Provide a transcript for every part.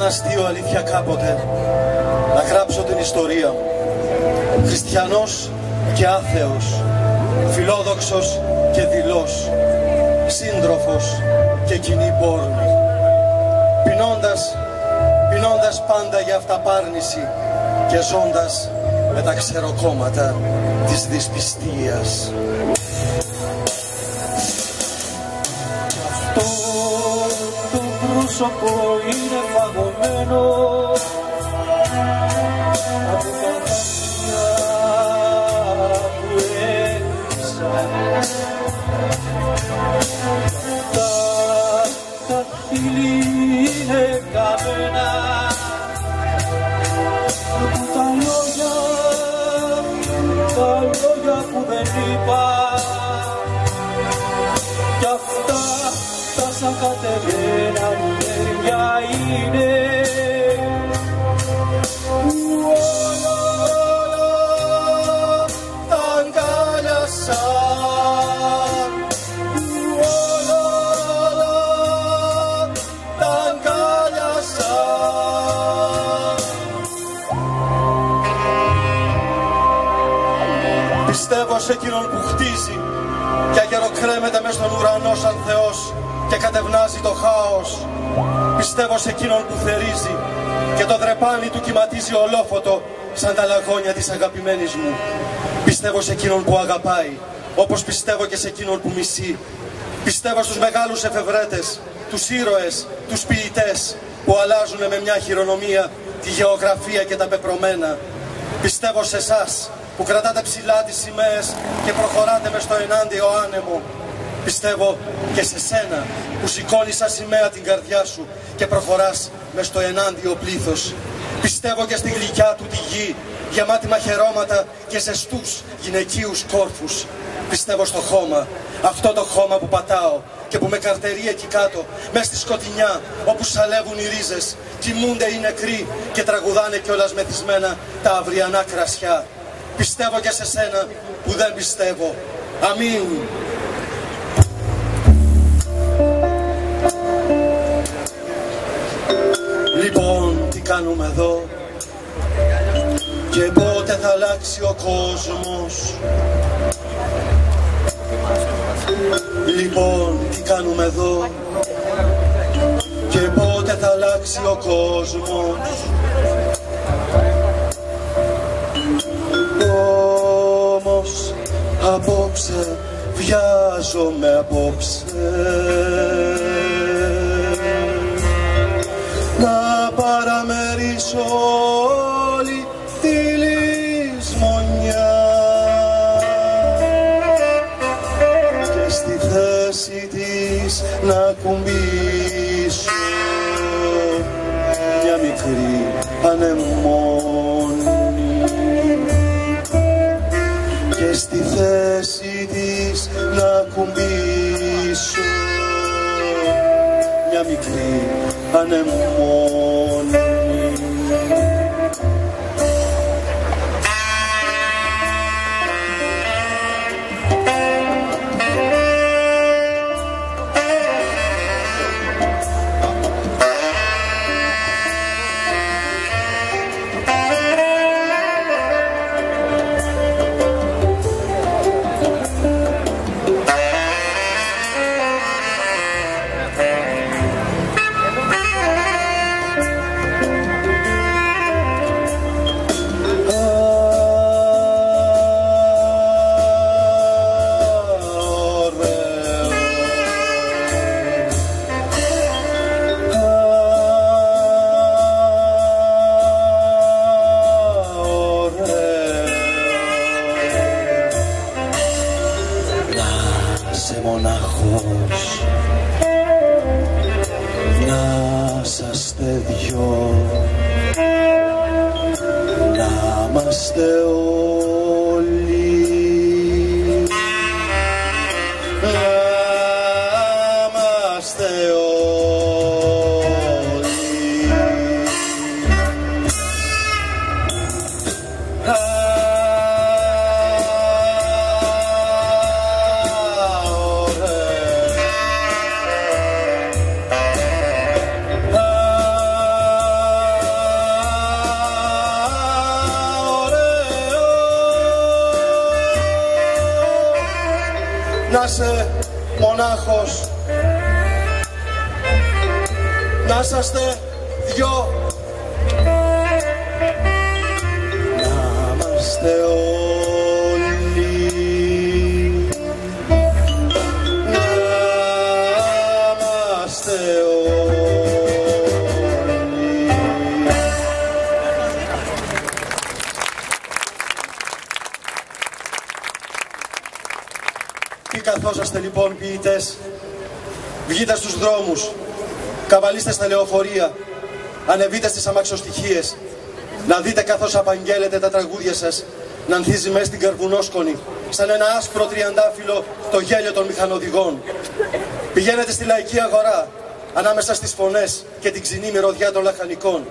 αστείο αλήθεια κάποτε να γράψω την ιστορία μου. Χριστιανός και άθεος, φιλόδοξος και δειλός, σύντροφος και κοινή πόρνη. Πεινώντας πάντα για αυταπάρνηση και ζώντας με τα ξεροκόμματα της δυσπιστίας. Αυτό το πρόσωπο είναι φαγωμένο από τα μάτια που έκλεισα. Τα χείλη είναι καμένα από τα λόγια που δεν είπα, κι αυτά τα σαν κατεμένα χέρια είναι. Όλα τα αγκάλιασαν, όλα τα αγκάλιασαν. Πιστεύω σε εκείνον που χτίζει και αγεροκρέμεται μες στον ουρανό σαν Θεός και κατευνάζει το χάος. Πιστεύω σε εκείνον που θερίζει και το δρεπάνι του κυματίζει ολόφωτο σαν τα λαγόνια της αγαπημένης μου. Πιστεύω σε εκείνον που αγαπάει, όπως πιστεύω και σε εκείνον που μισεί. Πιστεύω στους μεγάλους εφευρέτες, τους ήρωες, τους ποιητές που αλλάζουν με μια χειρονομία τη γεωγραφία και τα πεπρωμένα. Πιστεύω σε εσάς που κρατάτε ψηλά τις σημαίες και προχωράτε μες στο ενάντιο άνεμο. Πιστεύω και σε σένα που σηκώνεις σαν σημαία την καρδιά σου και προχωράς μες στο ενάντιο πλήθος. Πιστεύω και στη γλυκιά του τη γη, γεμάτη μαχαιρώματα και ζεστούς γυναικείους κόρφους. Πιστεύω στο χώμα, αυτό το χώμα που πατάω και που με καρτερεί εκεί κάτω, μες στη σκοτεινιά, όπου σαλεύουν οι ρίζες, κοιμούνται οι νεκροί και τραγουδάνε κιόλας μεθυσμένα τα αυριανά κρασιά. Πιστεύω και σε σένα που δεν πιστεύω. Αμήν. Λοιπόν, τι κάνουμε εδώ και πότε θα αλλάξει ο κόσμος? Λοιπόν, τι κάνουμε εδώ και πότε θα αλλάξει ο κόσμος? Όμως απόψε βιάζομαι απόψε να παραμερίσω όλη τη λησμονιά και στη θέση της να κουμπίσω μια μικρή ανεμόνη και στη θέση της να κουμπίσω μια μικρή ανεμόνη. Μοναχός, να είσαστε δυο, να είμαστε όλοι, να είμαστε όλοι. είσαι μονάχος, να είσαστε δυο, να είμαστε όλοι, να είμαστε όλοι. Τι καθόσαστε λοιπόν ποιητές, βγείτε στους δρόμους, καβαλήστε στα λεωφορεία, ανεβείτε στις αμαξοστοιχίες, να δείτε καθώς απαγγέλλετε τα τραγούδια σας να ανθίζει μέσα στην καρβουνόσκονη, σαν ένα άσπρο τριαντάφυλλο το γέλιο των μηχανοδηγών. Πηγαίνετε στη λαϊκή αγορά, ανάμεσα στις φωνές και την ξινή μυρωδιά των λαχανικών.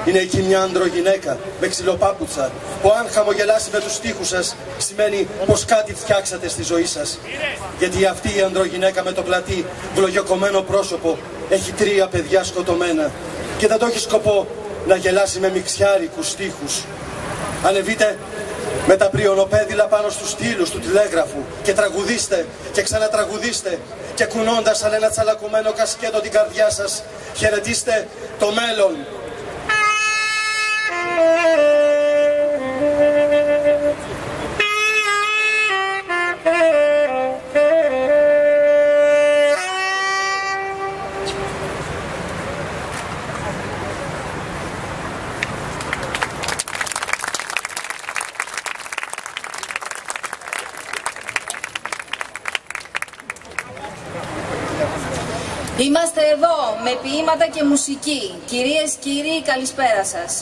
Είναι εκεί μια ανδρογυναίκα με ξυλοπάπουτσα που αν χαμογελάσει με τους στίχους σας σημαίνει πως κάτι φτιάξατε στη ζωή σας. Γιατί αυτή η ανδρογυναίκα με το πλατή βλογιοκομμένο πρόσωπο έχει 3 παιδιά σκοτωμένα και δεν το έχει σκοπό να γελάσει με μιξιάρικους στίχους. Ανεβείτε με τα πριονοπέδιλα πάνω στους στήλους του τηλέγραφου και τραγουδήστε και ξανατραγουδήστε και κουνώντας σαν ένα τσαλακωμένο κασκέτο την καρδιά σας χαιρετήστε το μέλλον. Είμαστε εδώ με ποίηματα και μουσική. Κυρίες, κύριοι, καλησπέρα σας.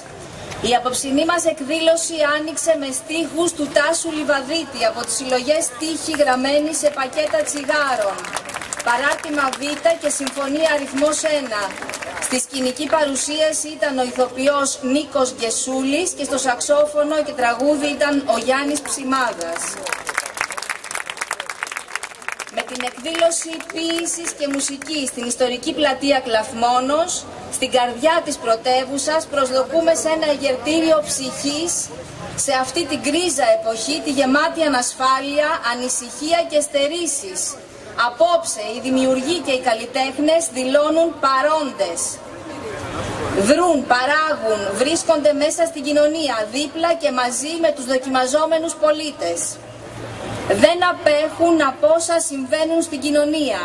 Η απόψινή μας εκδήλωση άνοιξε με στίχους του Τάσου Λιβαδίτη από τις συλλογές στίχοι γραμμένοι σε πακέτα τσιγάρων, παράρτημα Β και συμφωνία αριθμός 1. Στη σκηνική παρουσίαση ήταν ο ηθοποιός Νίκος Γκεσούλης και στο σαξόφωνο και τραγούδι ήταν ο Γιάννης Ψημάδας. Με την εκδήλωση ποίησης και μουσικής στην ιστορική πλατεία Κλαθμόνος, στην καρδιά της πρωτεύουσας προσδοκούμε σε ένα εγερτήριο ψυχής σε αυτή την γκρίζα εποχή, τη γεμάτη ανασφάλεια, ανησυχία και στερήσεις. Απόψε οι δημιουργοί και οι καλλιτέχνες δηλώνουν παρόντες. Δρούν, παράγουν, βρίσκονται μέσα στην κοινωνία, δίπλα και μαζί με τους δοκιμαζόμενους πολίτες. Δεν απέχουν από όσα συμβαίνουν στην κοινωνία.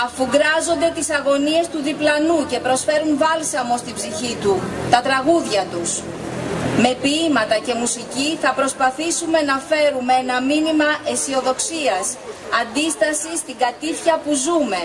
Αφουγκράζονται τις αγωνίες του διπλανού και προσφέρουν βάλσαμο στην ψυχή του, τα τραγούδια τους. Με ποίηματα και μουσική θα προσπαθήσουμε να φέρουμε ένα μήνυμα αισιοδοξίας, αντίσταση στην κατήφια που ζούμε.